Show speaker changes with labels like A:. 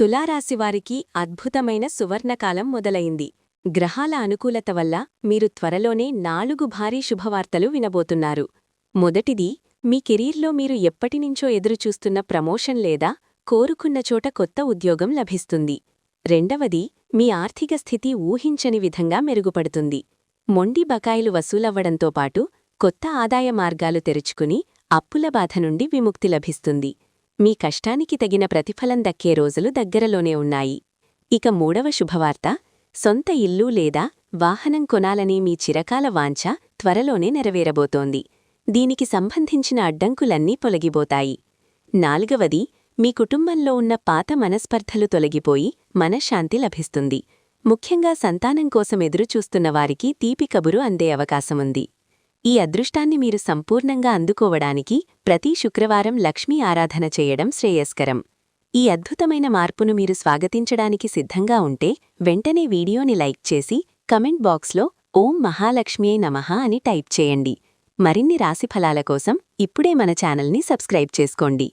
A: తులారాశివారికి అద్భుతమైన సువర్ణకాలం మొదలైంది. గ్రహాల అనుకూలత వల్ల మీరు త్వరలోనే 4 భారీ శుభవార్తలు వినబోతున్నారు. మొదటిది, మీ కెరీర్లో మీరు ఎప్పటినుంచో ఎదురుచూస్తున్న ప్రమోషన్ లేదా కోరుకున్న చోట కొత్త ఉద్యోగం లభిస్తుంది. రెండవది, మీ ఆర్థిక స్థితి ఊహించని విధంగా మెరుగుపడుతుంది. మొండి బకాయిలు వసూలవ్వడంతో పాటు కొత్త ఆదాయ మార్గాలు తెరుచుకుని అప్పుల బాధ నుండి విముక్తి లభిస్తుంది. మీ కష్టానికి తగిన ప్రతిఫలం దక్కే రోజులు దగ్గరలోనే ఉన్నాయి. ఇక మూడవ శుభవార్త, సొంత ఇల్లు లేదా వాహనం కొనాలని మీ చిరకాల వాంఛ త్వరలోనే నెరవేరబోతోంది. దీనికి సంబంధించిన అడ్డంకులన్నీ తొలగిపోతాయి. నాలుగవది, మీ కుటుంబంలో ఉన్న పాత మనస్పర్ధలు తొలగిపోయి మనశ్శాంతి లభిస్తుంది. ముఖ్యంగా సంతానం కోసం ఎదురుచూస్తున్న వారికి తీపి కబురు అందే అవకాశముంది. ఈ అదృష్టాన్ని మీరు సంపూర్ణంగా అందుకోవడానికి ప్రతి శుక్రవారం లక్ష్మీ ఆరాధన చేయడం శ్రేయస్కరం. ఈ అద్భుతమైన మార్పును మీరు స్వాగతించడానికి సిద్ధంగా ఉంటే వెంటనే వీడియోని లైక్ చేసి కమెంట్ బాక్స్లో ఓం మహాలక్ష్మ్యై నమః అని టైప్ చేయండి. మరిన్ని రాశిఫలాల కోసం ఇప్పుడే మన ఛానల్ని సబ్స్క్రైబ్ చేసుకోండి.